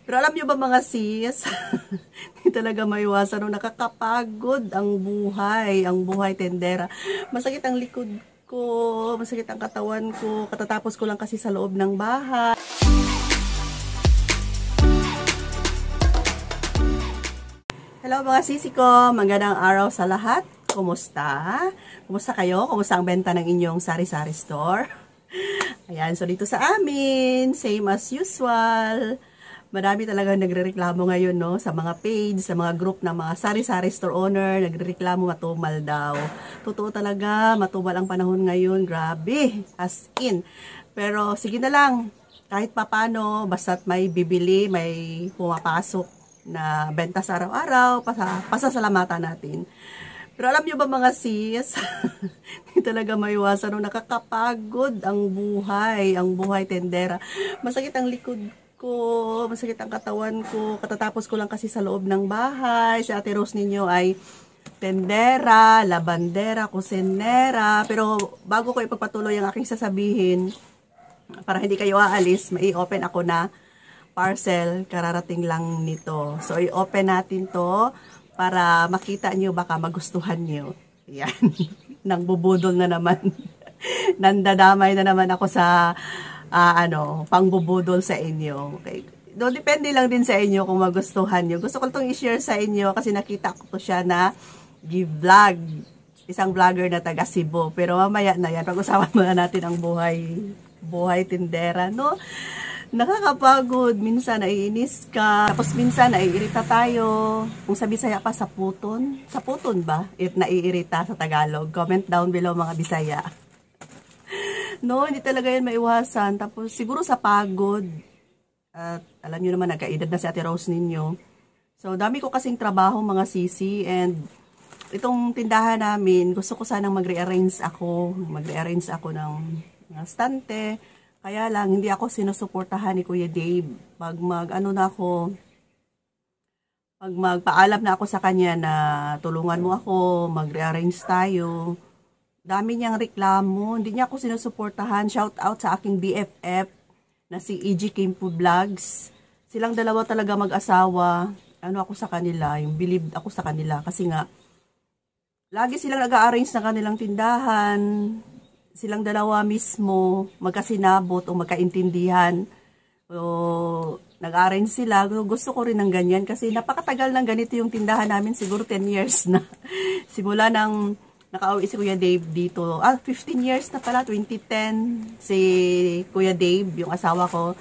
Pero alam nyo ba mga sis, hindi talaga maiwasan nung nakakapagod ang buhay tendera. Masakit ang likod ko, masakit ang katawan ko, katatapos ko lang kasi sa loob ng bahay. Hello mga sisi ko, magandang araw sa lahat. Kumusta? Kumusta kayo? Kumusta ang benta ng inyong sari-sari store? Ayan, so dito sa amin, same as usual. Marami talaga nagrereklamo ngayon, no? Sa mga page, sa mga group ng mga sari-sari store owner, nagrereklamo matumal daw. Totoo talaga, matumal ang panahon ngayon. Grabe, as in. Pero sige na lang, kahit papano, basta't may bibili, may pumapasok na benta sa araw-araw, pasasalamatan natin. Pero alam nyo ba mga sis, hindi talaga maiwasan nung nakakapagod ang buhay tendera. Masakit ang likod ko, masakit ang katawan ko, katatapos ko lang kasi sa loob ng bahay. Si Ate Rose ninyo ay tendera, labandera, kusinera. Pero bago ko ipagpatuloy ang aking sasabihin, para hindi kayo aalis, mai-open ako na parcel, kararating lang nito. So, i-open natin to para makita nyo, baka magustuhan nyo. Yan. Nang bubudol na naman. Nandadamay na naman ako sa pangbubudol sa inyo. Okay. Do, depende lang din sa inyo kung magustuhan nyo. Gusto ko itong i-share sa inyo kasi nakita ko to siya na vlog. Isang vlogger na taga Cebu. Pero mamaya na yan. Pag-usapan muna natin ang buhay tindera, no? Nakakapagod, minsan naiinis ka, tapos minsan naiirita tayo. Kung sa Bisaya pa, sa puton ba? Naiirita sa Tagalog. Comment down below mga Bisaya. No, hindi talaga yan maiwasan. Tapos siguro sa pagod, at alam nyo naman, nagkaedad na si Ate Rose ninyo. So, dami ko kasing trabaho mga sisi, and itong tindahan namin, gusto ko sanang mag-rearrange ako ng mga stante. Kaya lang, hindi ako sinusuportahan ni Kuya Dave. Pag magpaalam na ako sa kanya na tulungan mo ako, mag-rearrange tayo. Dami niyang reklamo, hindi niya ako sinusuportahan. Shout out sa aking BFF na si EG Kimpo Vlogs. Silang dalawa talaga mag-asawa. Ako sa kanila, yung believed ako sa kanila. Kasi nga, lagi silang nag-a-arrange ng kanilang tindahan. Silang dalawa mismo magkasinabot o magkaintindihan. So, nag-arrange sila. Gusto ko rin ng ganyan kasi napakatagal ng ganito yung tindahan namin. Siguro 10 years na. Simula nang nakauwi si Kuya Dave dito. 15 years na pala. 2010 si Kuya Dave, yung asawa ko,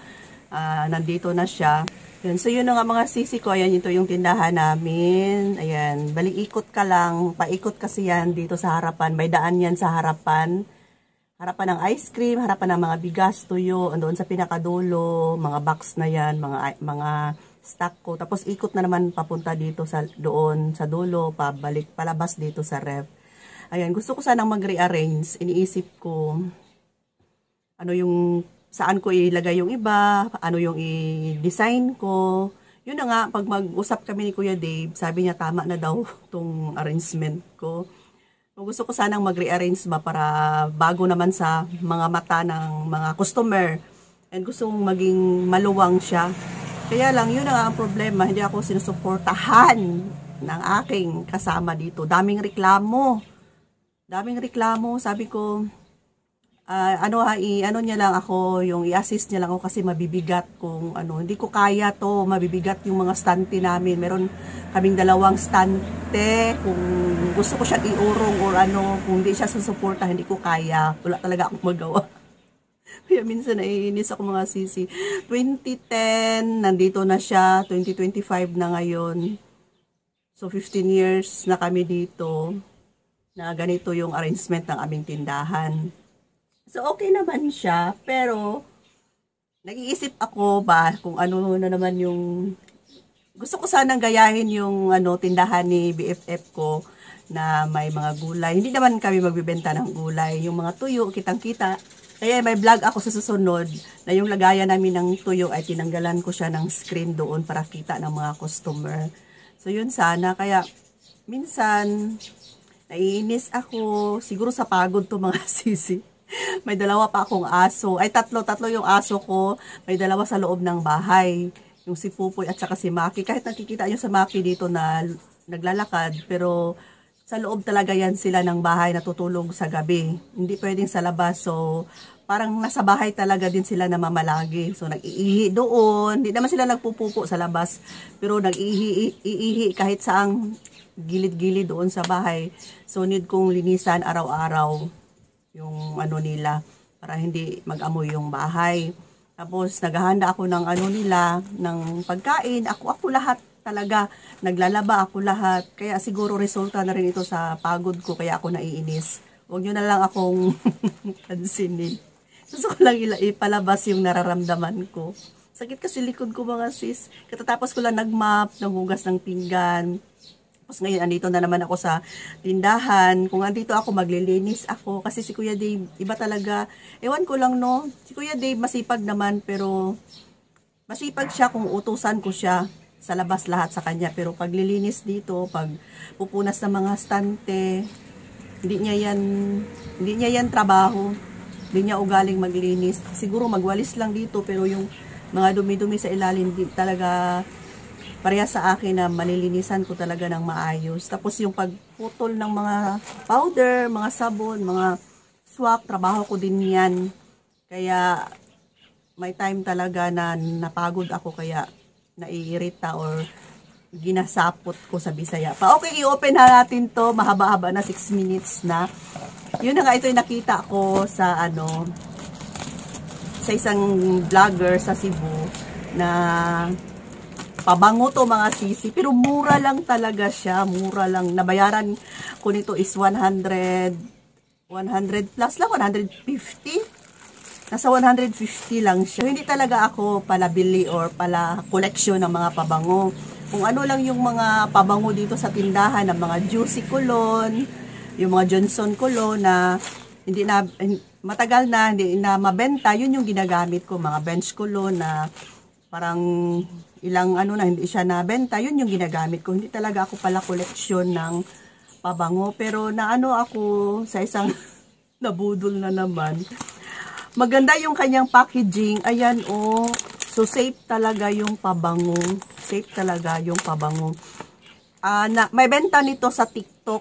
nandito na siya. Yun. So, yun nga mga sisi ko. Ayan, ito yung tindahan namin. Ayan, balik ikot ka lang. Paikot kasi yan dito sa harapan. May daan yan sa harapan. Harapan ng ice cream, harapan ng mga bigas, tuyo, doon sa pinakadulo, mga box na yan, mga stock ko. Tapos ikot na naman papunta dito doon sa dulo, palabas dito sa ref. Ayan, gusto ko sanang mag-rearrange. Iniisip ko saan ko ilagay yung iba, ano yung i-design ko. Yun na nga, pag mag-usap kami ni Kuya Dave, sabi niya tama na daw tong arrangement ko. Gusto ko sanang mag-rearrange para bago naman sa mga mata ng mga customer. And gusto kong maging maluwang siya. Kaya lang, yun ang problema. Hindi ako sinusuportahan ng aking kasama dito. Daming reklamo. Sabi ko, niya lang ako, yung i-assist niya lang ako kasi mabibigat kung hindi ko kaya to, mabibigat yung mga stante namin. Meron kaming dalawang stante, kung gusto ko siya iurong or kung hindi siya susuporta, hindi ko kaya. Wala talaga akong magawa. Kaya minsan naiinis ako mga sisi. 2010, nandito na siya, 2025 na ngayon. So 15 years na kami dito, na ganito yung arrangement ng aming tindahan. So, okay naman siya, pero nag-iisip ako ba kung ano na naman yung gusto ko sanang gayahin yung tindahan ni BFF ko na may mga gulay. Hindi naman kami magbibenta ng gulay. Yung mga tuyo, kitang-kita. Kaya may vlog ako sa susunod na yung lagayan namin ng tuyo ay tinanggalan ko siya ng screen doon para kita ng mga customer. So, yun sana. Kaya, minsan, naiinis ako. Siguro sa pagod to mga sisi. May dalawa pa akong aso. Ay, tatlo yung aso ko. May dalawa sa loob ng bahay. yung si Pupoy at saka si Maki. Kahit nakikita nyo sa Maki dito na naglalakad, pero sa loob talaga yan sila ng bahay, natutulog sa gabi. Hindi pwedeng sa labas. So, parang nasa bahay talaga din sila namamalagi. So, nag-iihi doon. Hindi naman sila nagpupupo sa labas. Pero nag-iihi kahit saang gilid-gilid doon sa bahay. So, need kong linisan araw-araw yung ano nila para hindi mag-amoy yung bahay. Tapos, naghahanda ako ng ano nila, ng pagkain. Ako lahat talaga. Naglalaba ako lahat. Kaya siguro resulta na rin ito sa pagod ko. Kaya ako naiinis. Huwag nyo na lang akong pansinin. Gusto ko lang ipalabas yung nararamdaman ko. Sakit kasi likod ko mga sis. Katatapos ko lang nagmap, naghugas ng pinggan. Tapos ngayon, andito na naman ako sa tindahan. Kung andito ako, maglilinis ako. Kasi si Kuya Dave, iba talaga. Ewan ko lang, no? Si Kuya Dave, masipag naman. Pero, masipag siya kung utusan ko siya sa labas lahat sa kanya. Pero paglilinis dito, pag pupunas ng mga stante, hindi niya yan trabaho. Hindi niya ugaling maglinis. Siguro magwalis lang dito. Pero yung mga dumi-dumi sa ilalim, di talaga pareha sa akin na malilinisan ko talaga ng maayos. Tapos yung pagputol ng mga powder, mga sabon, mga swak, trabaho ko din yan. Kaya may time talaga na napagod ako kaya naiirita or ginasapot ko sa Bisaya. Okay, i-open na natin to. Mahaba-haba na, 6 minutes na. Yun na nga, ito yung nakita ko sa sa isang vlogger sa Cebu na pabango to mga sisi, pero mura lang talaga siya, mura lang. Nabayaran ko nito is 100 plus lang, 150. Nasa 150 lang siya. Hindi talaga ako pala bili or pala koleksyon ng mga pabango. Kung ano lang yung mga pabango dito sa tindahan, ng mga Juicy Cologne, yung mga Johnson Cologne na hindi na matagal na hindi na mabenta, yun yung ginagamit ko, mga Bench Cologne na parang ilang ano na hindi siya nabenta, yun yung ginagamit ko. Hindi talaga ako pala koleksyon ng pabango. Pero naano ako sa isang nabudol na naman. Maganda yung kanyang packaging. Ayan oh. So safe talaga yung pabango. Safe talaga yung pabango. May benta nito sa TikTok.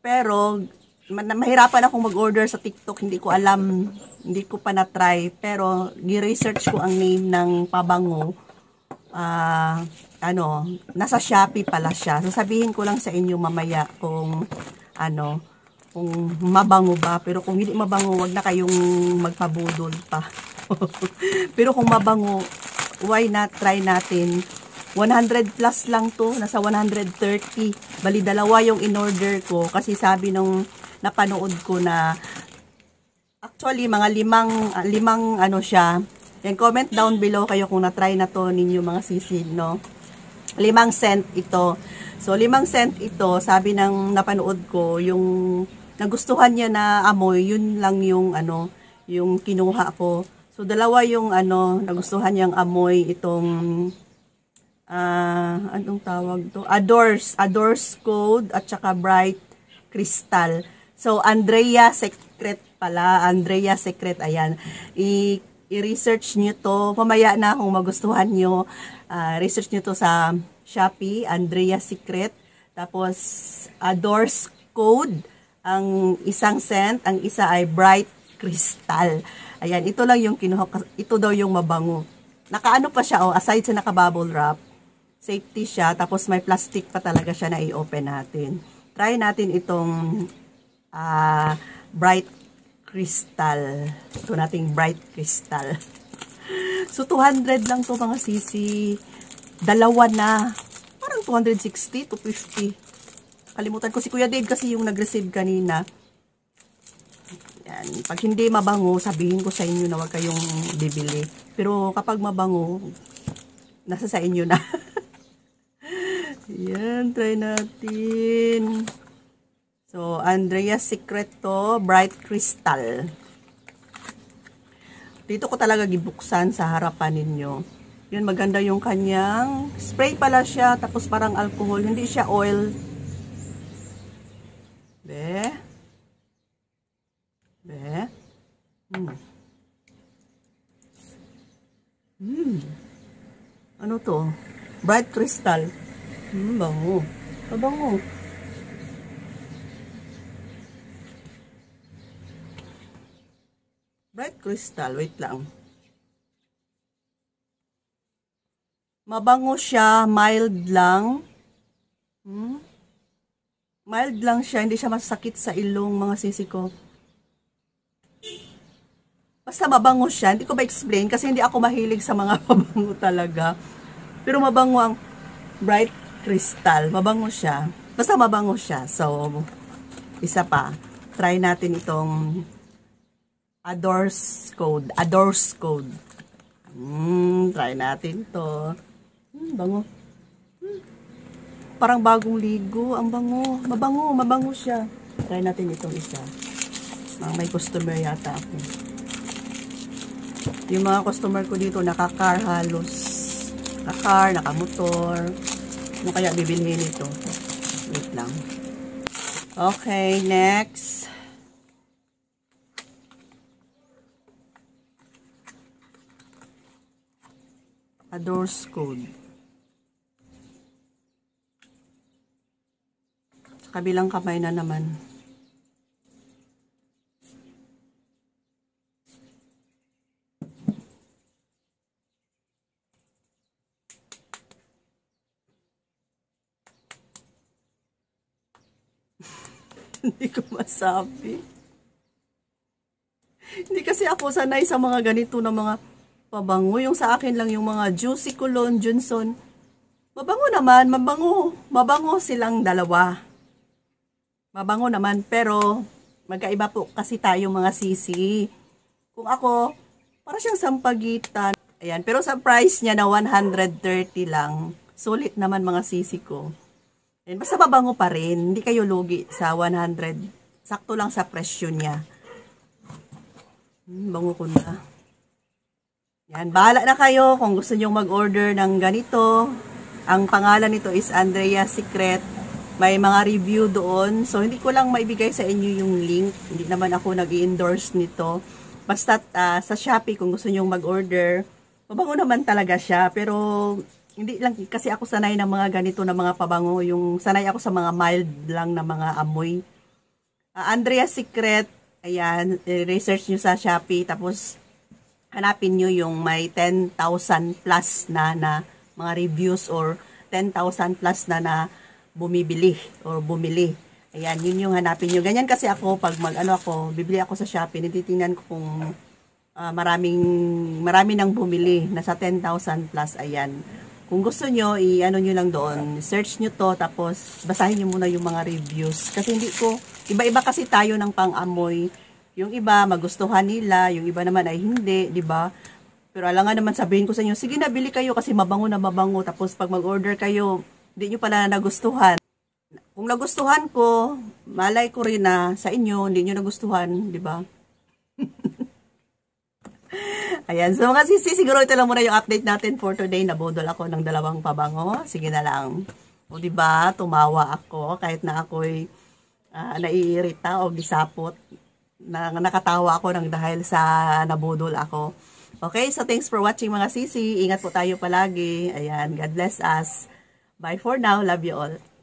Pero mahirapan akong mag-order sa TikTok. Hindi ko alam. Hindi ko pa na-try. Pero gi-research ko ang name ng pabango. Nasa Shopee pala siya. Sasabihin ko lang sa inyo mamaya kung kung mabango ba. Pero kung hindi mabango, wag na kayong magpabudol pa. Pero kung mabango, why not try natin? 100 plus lang to, nasa 130. Bali dalawa yung in-order ko kasi sabi nung napanood ko na actually mga limang ano siya. Yan, comment down below kayo kung na-try na to ninyo mga sisid, no? 5 cent ito. So, 5 cent ito, sabi ng napanood ko, yung nagustuhan niya na amoy, yun lang yung, yung kinuha ko. So, dalawa yung, nagustuhan niyang amoy, itong, anong tawag to? Adores Code, at saka Bright Crystal. So, Andrea Secret pala, Andrea Secret, ayan. I-research nyo to. Mamaya na kung magustuhan nyo. Research nyo to sa Shopee, Andrea Secret. Tapos, Adores Code. Ang 1 cent. Ang isa ay Bright Crystal. Ayan, ito lang yung kinuha. Ito daw yung mabango. Nakaano pa siya, aside sa naka-bubble wrap. Safety siya. Tapos, may plastic pa talaga siya na i-open natin. Try natin itong Bright Crystal. Ito nating Bright Crystal. So, 200 lang to mga sisi. Dalawa na. Parang 260, 250. Kalimutan ko si Kuya Dave kasi yung nag-receive kanina. Yan. Pag hindi mabango, sabihin ko sa inyo na huwag kayong bibili. Pero kapag mabango, nasa sa inyo na. Yan, try natin. So, Andrea Secret to, Bright Crystal. Dito ko talaga gibuksan sa harapan ninyo. Yun, maganda yung kanyang spray pala siya, tapos parang alcohol. Hindi siya oil. Be. Ano to? Bright Crystal. Bango. Mabango. Bright Crystal. Wait lang. Mabango siya. Mild lang. Mild lang siya. Hindi siya masakit sa ilong, mga sisi ko. Basta mabango siya. Hindi ko ba-explain kasi hindi ako mahilig sa mga mabango talaga. Pero mabango ang Bright Crystal. Mabango siya. Basta mabango siya. So, isa pa. Try natin itong Adores Code. Adores Code. Try natin to. Bango. Parang bagong ligo. Ang bango. Mabango. Mabango siya. Try natin itong isa. May customer yata ako. Yung mga customer ko dito, naka-car halos. Naka-car, naka-motor. Ano kaya bibilhin ito? Wait lang. Okay, next. Adores Code. Sa kabilang kamay na naman. Hindi ko masabi. Hindi kasi ako sanay sa mga ganito na mga pabango. Yung sa akin lang yung mga Juicy Cologne, Johnson. Mabango naman, mabango. Mabango silang dalawa. Mabango naman, pero magkaiba po kasi tayo mga sisi. Kung ako, para siyang sampagitan. Ayan, pero sa price niya na 130 lang. Sulit naman mga sisi ko. Ayan, basta mabango pa rin. Hindi kayo lugi sa 100. Sakto lang sa presyo niya. Bango ko na. Yan, bahala na kayo kung gusto nyo mag-order ng ganito. Ang pangalan nito is Andrea Secret. May mga review doon. So, hindi ko lang maibigay sa inyo yung link. Hindi naman ako nag-i-endorse nito. Basta sa Shopee, kung gusto nyo mag-order, mabango naman talaga siya. Pero, hindi lang kasi ako sanay ng mga ganito na mga pabango. Yung sanay ako sa mga mild lang na mga amoy. Andrea Secret, ayan, research nyo sa Shopee. Tapos, hanapin nyo yung may 10,000 plus na mga reviews or 10,000 plus na bumibili or bumili. Ayan, yun yung hanapin nyo. Ganyan kasi ako, pag bibili ako sa Shopee, nititingnan ko kung marami nang bumili. Nasa 10,000 plus, ayan. Kung gusto nyo, i-ano nyo lang doon. Search nyo to, tapos basahin nyo muna yung mga reviews. Kasi iba-iba kasi tayo ng pang-amoy. Yung iba, magustuhan nila. Yung iba naman ay hindi, di ba? Pero alangan naman sabihin ko sa inyo, sige na, bili kayo kasi mabango na mabango. Tapos pag mag-order kayo, hindi nyo pala nagustuhan. Kung nagustuhan ko, malay ko rin na sa inyo, hindi nyo nagustuhan, di ba? Ayan, so mga sisi, siguro ito lang muna yung update natin for today. Nabudol ako ng 2 pabango. Sige na lang. O diba, tumawa ako kahit na ako'y naiirita o gisapot. Nakatawa ako dahil sa nabudol ako. Okay, so thanks for watching mga sisi. Ingat po tayo palagi. Ayan, God bless us. Bye for now. Love you all.